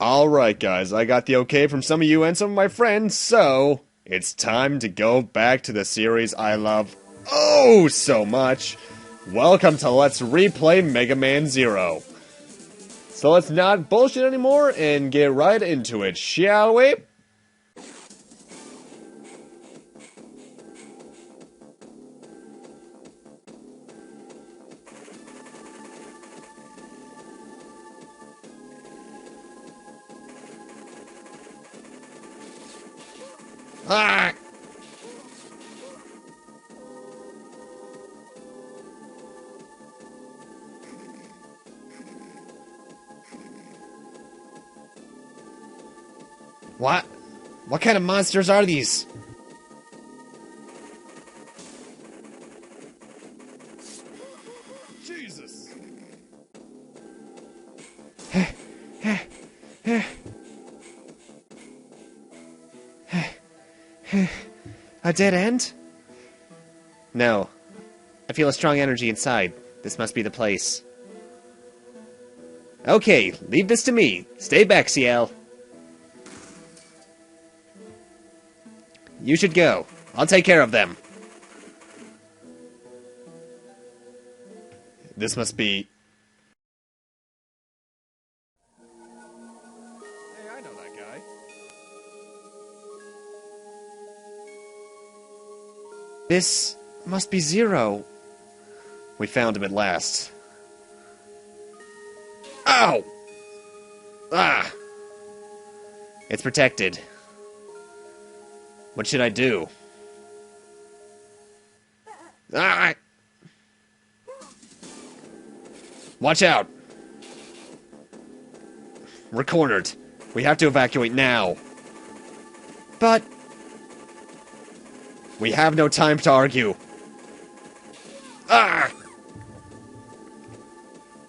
Alright guys, I got the okay from some of you and some of my friends, so it's time to go back to the series I love oh so much. Welcome to Let's Replay Mega Man Zero. So let's not bullshit anymore and get right into it, shall we? Ah! What? What kind of monsters are these? Jesus! A dead end? No. I feel a strong energy inside. This must be the place. Okay, leave this to me. Stay back, Ciel. You should go. I'll take care of them. This must be... Hey, I know that guy. This must be Zero. We found him at last. Ow! Ah! It's protected. What should I do? Ah! Watch out! We're cornered. We have to evacuate now. But... we have no time to argue. Ah!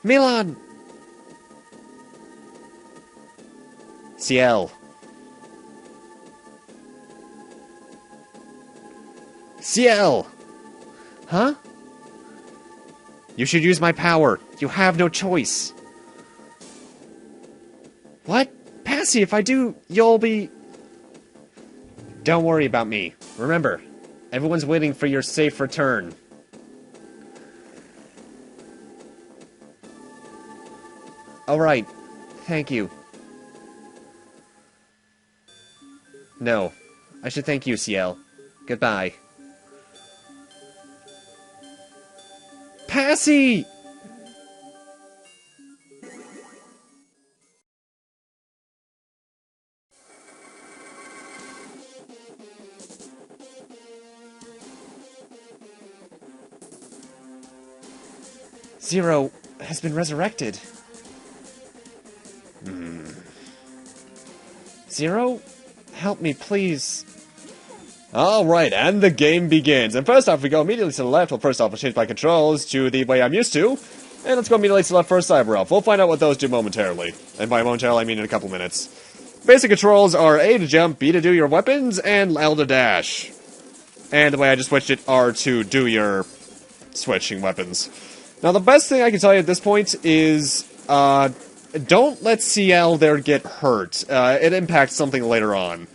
Milan! Ciel. Ciel! Huh? You should use my power. You have no choice. What? Passy, if I do, you'll be... Don't worry about me. Remember, everyone's waiting for your safe return. Alright. Thank you. No. I should thank you, Ciel. Goodbye. Passy! Zero has been resurrected. Zero? Help me, please. Alright, and the game begins. And first off, we go immediately to the left. Well, first off, I'll change my controls to the way I'm used to. And let's go immediately to the left for Cyber Elf. We'll find out what those do momentarily. And by momentarily, I mean in a couple minutes. Basic controls are A to jump, B to do your weapons, and L to dash. And the way I just switched it, R to do your switching weapons. Now, the best thing I can tell you at this point is, don't let Ciel there get hurt. It impacts something later on.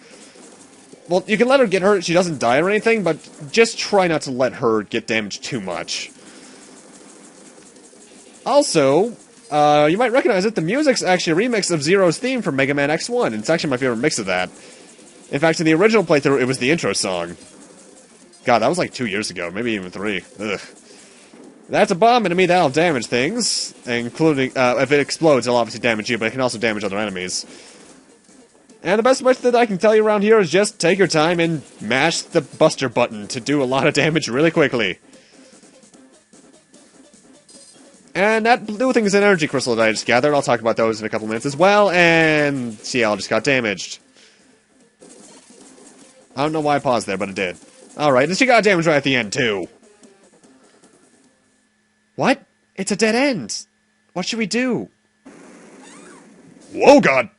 Well, you can let her get hurt, she doesn't die or anything, but just try not to let her get damaged too much. Also, you might recognize it, the music's actually a remix of Zero's theme from Megaman X1, and it's actually my favorite mix of that. In fact, in the original playthrough, it was the intro song. God, that was like 2 years ago, maybe even 3. Ugh. That's a bomb enemy that'll damage things, including, if it explodes, it'll obviously damage you, but it can also damage other enemies. And the best method I can tell you around here is just take your time and mash the buster button to do a lot of damage really quickly. And that blue thing is an energy crystal that I just gathered. I'll talk about those in a couple minutes as well, and Ciel just got damaged. I don't know why I paused there, but it did. Alright, and she got damaged right at the end, too. What? It's a dead end. What should we do? Whoa, God!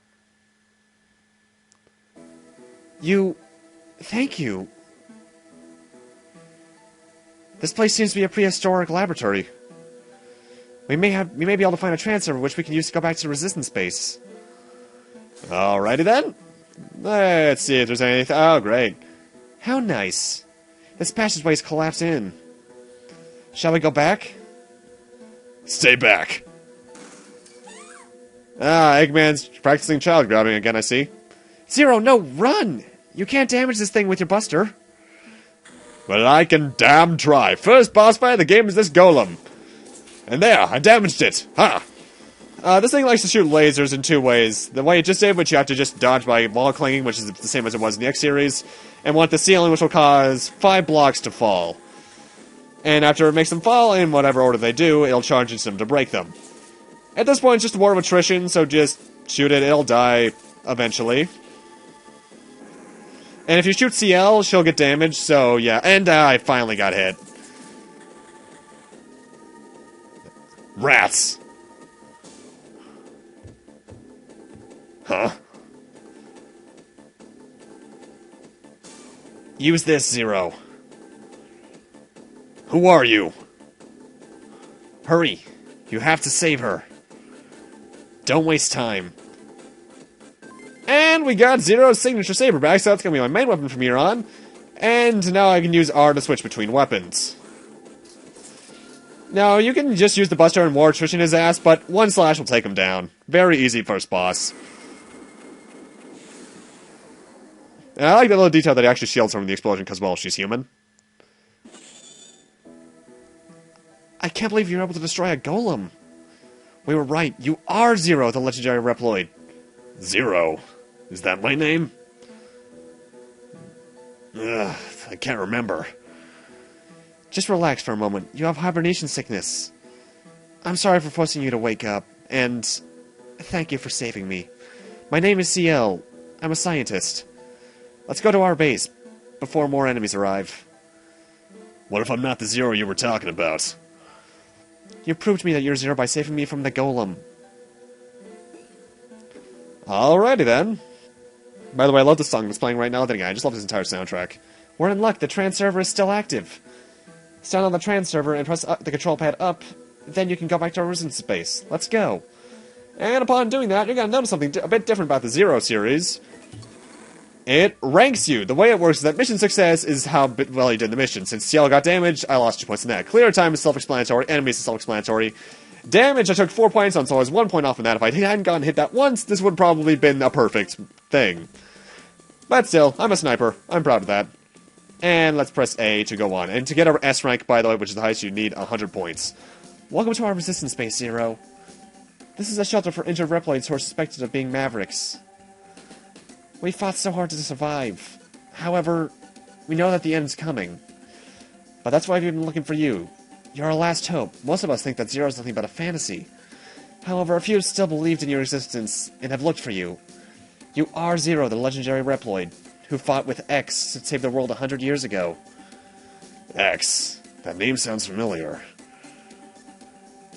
Thank you. This place seems to be a prehistoric laboratory. We may be able to find a transfer which we can use to go back to the resistance base. Alrighty then. Let's see if there's anything. Oh, great. How nice. This passageway's collapsed in. Shall we go back? Stay back. Ah, Eggman's practicing child grabbing again, I see. Zero, no, run! You can't damage this thing with your buster. Well, I can damn try. First boss fight of the game is this golem. And there, I damaged it. Ha! This thing likes to shoot lasers in two ways. The way it just did, which you have to just dodge by wall clinging, which is the same as it was in the X series. And one at the ceiling, which will cause 5 blocks to fall. And after it makes them fall, in whatever order they do, it'll charge into them to break them. At this point, it's just a war of attrition, so just shoot it, it'll die eventually. And if you shoot Ciel, she'll get damaged, so yeah. And I finally got hit. Rats! Huh? Use this, Zero. Who are you? Hurry. You have to save her. Don't waste time. And we got Zero's signature saber back, so that's gonna be my main weapon from here on. And now I can use R to switch between weapons. Now, you can just use the Buster and war attrition his ass, but one slash will take him down. Very easy first boss. And I like that little detail that he actually shields her from the explosion because, well, she's human. I can't believe you were able to destroy a golem. We were right. You are Zero, the legendary Reploid. Zero? Is that my name? Ugh, I can't remember. Just relax for a moment. You have hibernation sickness. I'm sorry for forcing you to wake up, and thank you for saving me. My name is Ciel. I'm a scientist. Let's go to our base before more enemies arrive. What if I'm not the Zero you were talking about? You proved to me that you're Zero by saving me from the golem. Alrighty then. By the way, I love the song that's playing right now. Then again, I just love this entire soundtrack. We're in luck. The trans server is still active. Stand on the trans server and press the control pad up. Then you can go back to our resistance space. Let's go. And upon doing that, you're going to notice something a bit different about the Zero series. It ranks you. The way it works is that mission success is how well you did the mission. Since Ciel got damaged, I lost 2 points in that. Clear time is self-explanatory. Enemies is self-explanatory. Damage, I took 4 points on, so I was 1 point off on that. If I hadn't gotten hit that once, this would probably been a perfect thing. But still, I'm a sniper. I'm proud of that. And let's press A to go on. And to get our S rank, by the way, which is the highest, you need 100 points. Welcome to our resistance base, Zero. This is a shelter for injured Reploids who are suspected of being Mavericks. We fought so hard to survive. However, we know that the end's coming. But that's why we've been looking for you. You're our last hope. Most of us think that Zero is nothing but a fantasy. However, a few still believed in your existence and have looked for you. You are Zero, the legendary Reploid, who fought with X to save the world 100 years ago. X. That name sounds familiar.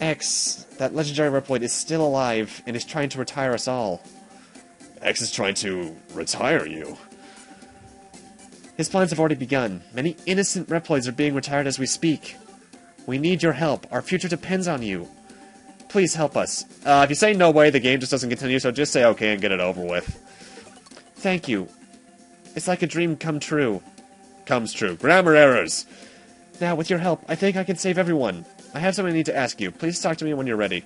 X, that legendary Reploid, is still alive and is trying to retire us all. X is trying to retire you? His plans have already begun. Many innocent Reploids are being retired as we speak. We need your help. Our future depends on you. Please help us. If you say no way, the game just doesn't continue, so just say okay and get it over with. Thank you. It's like a dream come true. Comes true. Grammar errors. Now, with your help, I think I can save everyone. I have something I need to ask you. Please talk to me when you're ready.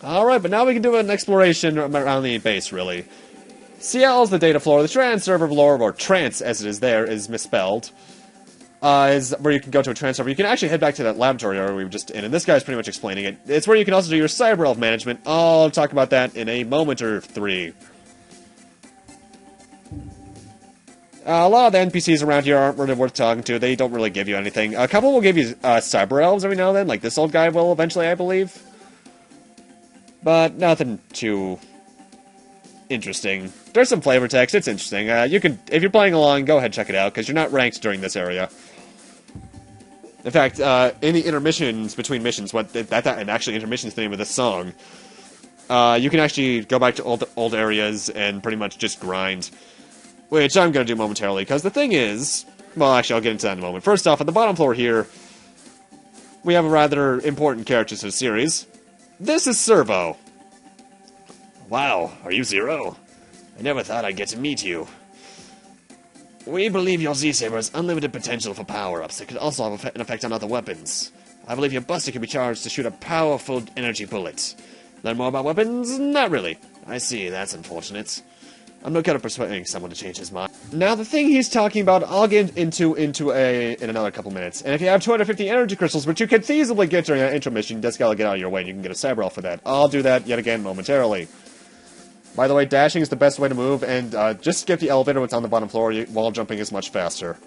Alright, but now we can do an exploration around the base, really. Ciel's the data floor. The trans server floor, or trance as it is there, is misspelled. Is where you can go to a trans server. You can actually head back to that laboratory area we were just in, and this guy's pretty much explaining it. It's where you can also do your cyber elf management. I'll talk about that in a moment or 3. A lot of the NPCs around here aren't really worth talking to. They don't really give you anything. A couple will give you cyber elves every now and then, like this old guy will eventually, I believe. But nothing too interesting. There's some flavor text. It's interesting. You can, if you're playing along, go ahead and check it out, because you're not ranked during this area. In fact, in the intermissions between missions, and actually intermissions the name of this song, you can actually go back to old areas and pretty much just grind. Which I'm going to do momentarily, because the thing is... Well, actually, I'll get into that in a moment. First off, on the bottom floor here, we have a rather important character to the series. This is Servo. Wow, are you Zero? I never thought I'd get to meet you. We believe your Z-Saber has unlimited potential for power-ups that could also have an effect on other weapons. I believe your Buster can be charged to shoot a powerful energy bullet. Learn more about weapons? Not really. I see, that's unfortunate. I'm no good at persuading someone to change his mind. Now, the thing he's talking about, I'll get into in another couple minutes. And if you have 250 energy crystals, which you could feasibly get during an intro mission, you just gotta get out of your way, and you can get a Cyber for that. I'll do that yet again momentarily. By the way, dashing is the best way to move, and just skip the elevator when it's on the bottom floor. Wall jumping is much faster.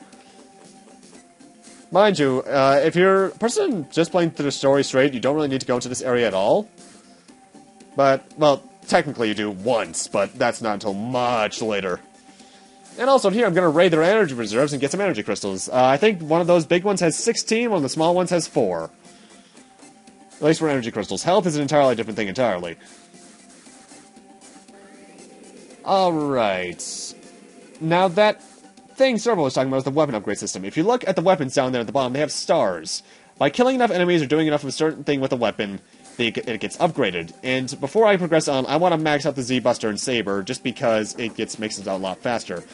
Mind you, if you're a person just playing through the story straight, you don't really need to go into this area at all. But, well, technically you do once, but that's not until much later. And also here, I'm going to raid their energy reserves and get some energy crystals. I think one of those big ones has 16, one of the small ones has 4. At least for energy crystals. Health is an entirely different thing entirely. Alright. Now that thing Servo was talking about is the weapon upgrade system. If you look at the weapons down there at the bottom, they have stars. By killing enough enemies or doing enough of a certain thing with a weapon, it gets upgraded. And before I progress on, I want to max out the Z-Buster and Saber, just because it makes it a lot faster.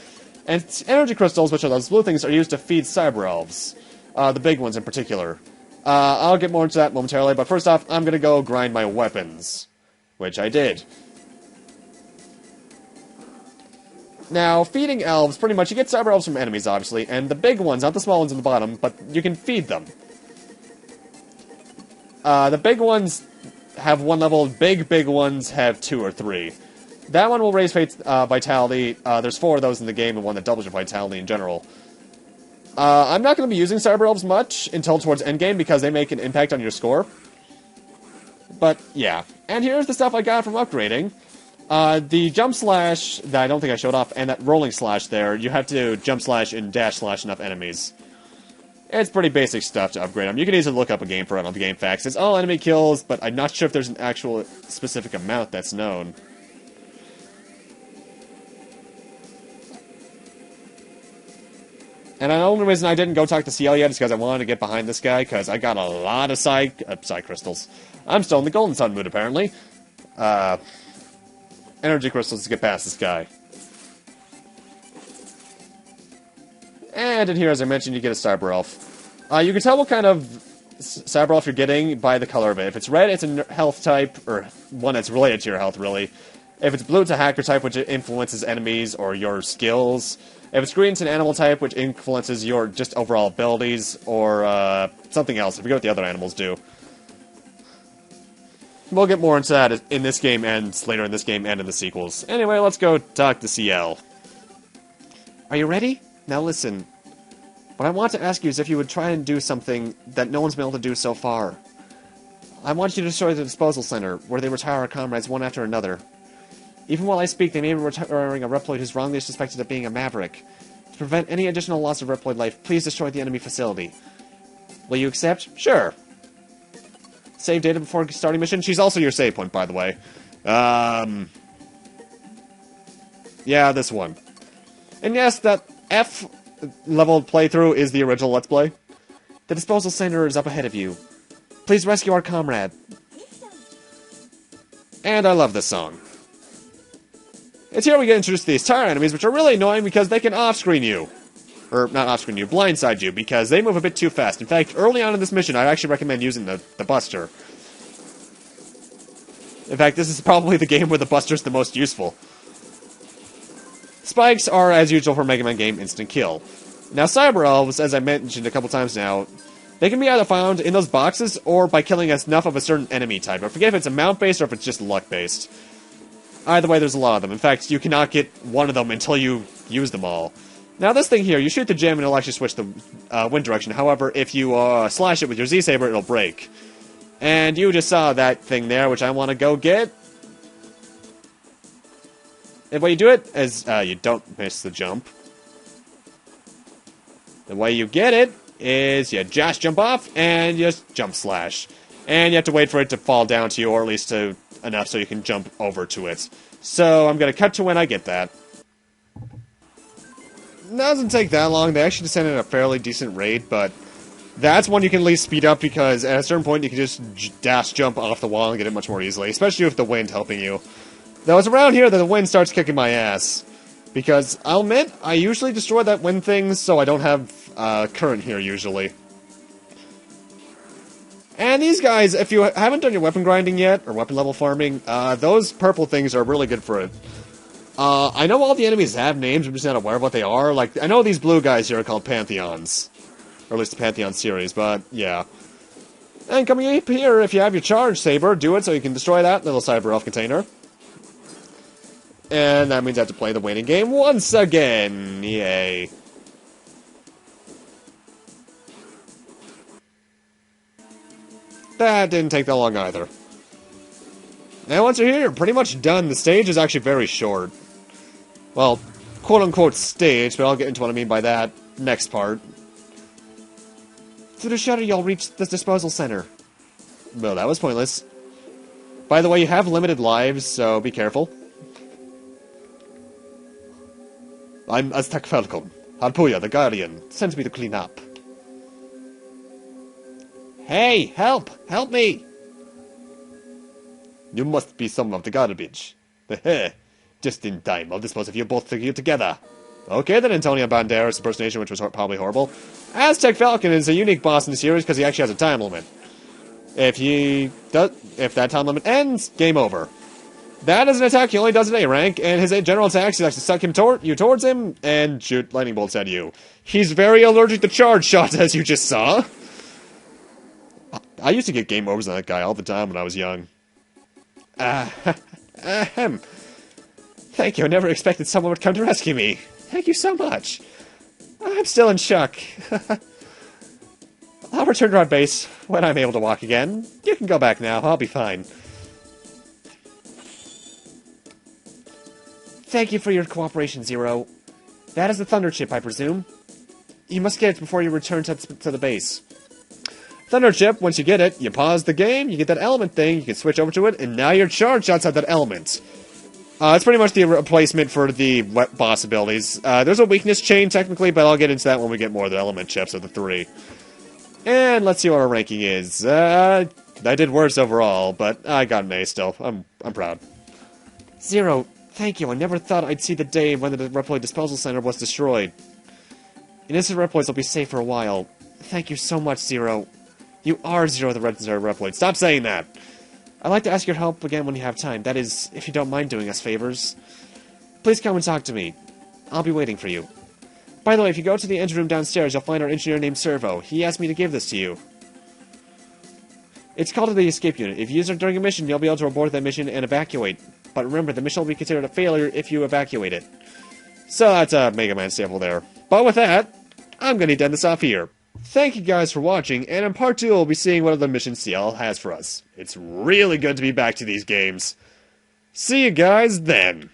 And energy crystals, which are those blue things, are used to feed Cyber Elves. The big ones in particular. I'll get more into that momentarily, but first off, I'm going to go grind my weapons. Which I did. Now, feeding elves, pretty much, you get Cyber Elves from enemies, obviously, and the big ones, not the small ones on the bottom, but you can feed them. The big ones have 1 level, big ones have 2 or 3. That one will raise vitality. There's 4 of those in the game, and one that doubles your vitality in general. I'm not going to be using Cyber Elves much until towards endgame, because they make an impact on your score. But, yeah. And here's the stuff I got from upgrading. The jump slash that I don't think I showed off, and that rolling slash there, you have to jump slash and dash slash enough enemies. It's pretty basic stuff to upgrade them. You can easily look up a game for it on the game facts. It's all enemy kills, but I'm not sure if there's an actual specific amount that's known. And the only reason I didn't go talk to Ciel yet is because I wanted to get behind this guy, because I got a lot of Psy crystals. I'm still in the Golden Sun mood, apparently. Energy crystals to get past this guy. And in here, as I mentioned, you get a Cyber Elf. You can tell what kind of Cyber Elf you're getting by the color of it. If it's red, it's a health type, or one that's related to your health, really. If it's blue, it's a hacker type, which influences enemies or your skills. If it's green, it's an animal type, which influences your just overall abilities, or something else. I forget what the other animals do. We'll get more into that in this game, and later in this game, and in the sequels. Anyway, let's go talk to Ciel. Are you ready? Now listen. What I want to ask you is if you would try and do something that no one's been able to do so far. I want you to destroy the disposal center, where they retire our comrades one after another. Even while I speak, they may be retiring a Reploid who's wrongly suspected of being a Maverick. To prevent any additional loss of Reploid life, please destroy the enemy facility. Will you accept? Sure. Save data before starting mission. She's also your save point, by the way. Yeah, this one. And yes, that F-level playthrough is the original Let's Play. The disposal center is up ahead of you. Please rescue our comrade. And I love this song. It's here we get introduced to these tire enemies, which are really annoying because they can off-screen you. Or, not off-screen you, blindside you, because they move a bit too fast. In fact, early on in this mission, I actually recommend using the Buster. In fact, this is probably the game where the Buster's the most useful. Spikes are, as usual for Megaman game, instant kill. Now, Cyber Elves, as I mentioned a couple times now, they can be either found in those boxes or by killing enough of a certain enemy type. I forget if it's a mount-based or if it's just luck-based. Either way, there's a lot of them. In fact, you cannot get one of them until you use them all. Now, this thing here, you shoot the gem and it'll actually switch the wind direction. However, if you slash it with your Z-Saber, it'll break. And you just saw that thing there, which I want to go get. The way you do it is you don't miss the jump. The way you get it is you just jump off and you just jump slash. And you have to wait for it to fall down to you, or at least to enough so you can jump over to it. So I'm going to cut to when I get that. It doesn't take that long. They actually send in a fairly decent raid, but that's one you can at least speed up because at a certain point you can just dash jump off the wall and get it much more easily, especially with the wind helping you. Though it's around here that the wind starts kicking my ass. Because, I'll admit, I usually destroy that wind thing, so I don't have current here usually. And these guys, if you haven't done your weapon grinding yet, or weapon level farming, those purple things are really good for it. I know all the enemies have names, I'm just not aware of what they are. Like, I know these blue guys here are called Pantheons. Or at least the Pantheon series, but, yeah. And coming up here, if you have your charge saber, do it so you can destroy that little cyber elf container. And that means I have to play the winning game once again. Yay. That didn't take that long either. Now once you're here, you're pretty much done. The stage is actually very short. Well, quote-unquote stage, but I'll get into what I mean by that next part. Through the shutter, you'll reach the disposal center. Well, that was pointless. By the way, you have limited lives, so be careful. I'm Aztec Falcon. Harpuya, the Guardian, sends me to clean up. Hey, help! Help me! You must be some of the garbage. Heh, just in time. I'll dispose of you both together. Okay then, Antonio Banderas' impersonation, which was probably horrible. Aztec Falcon is a unique boss in the series because he actually has a time limit. If that time limit ends, game over. That is an attack he only does at A rank, and his general attacks, he likes to suck you towards him and shoot lightning bolts at you. He's very allergic to charge shots, as you just saw. I used to get game overs on that guy all the time when I was young. Thank you, I never expected someone would come to rescue me. Thank you so much. I'm still in shock. I'll return to our base when I'm able to walk again. You can go back now, I'll be fine. Thank you for your cooperation, Zero. That is the Thunder Chip, I presume. You must get it before you return to the base. Thunder Chip, once you get it, you pause the game, you get that element thing, you can switch over to it, and now your charge shots have that element. It's pretty much the replacement for the boss abilities. There's a weakness chain, technically, but I'll get into that when we get more of the element chips of the three. And let's see what our ranking is. I did worse overall, but I got an A still. I'm proud. Zero, thank you. I never thought I'd see the day when the Reploid Disposal Center was destroyed. Innocent Reploids will be safe for a while. Thank you so much, Zero. You are Zero the Red Reploid. Stop saying that! I'd like to ask your help again when you have time. That is, if you don't mind doing us favors. Please come and talk to me. I'll be waiting for you. By the way, if you go to the engine room downstairs, you'll find our engineer named Servo. He asked me to give this to you. It's called the escape unit. If you use it during a mission, you'll be able to abort that mission and evacuate. But remember, the mission will be considered a failure if you evacuate it. So that's a Megaman sample there. But with that, I'm going to end this off here. Thank you guys for watching, and in part 2 we'll be seeing what other missions Ciel has for us. It's really good to be back to these games. See you guys then!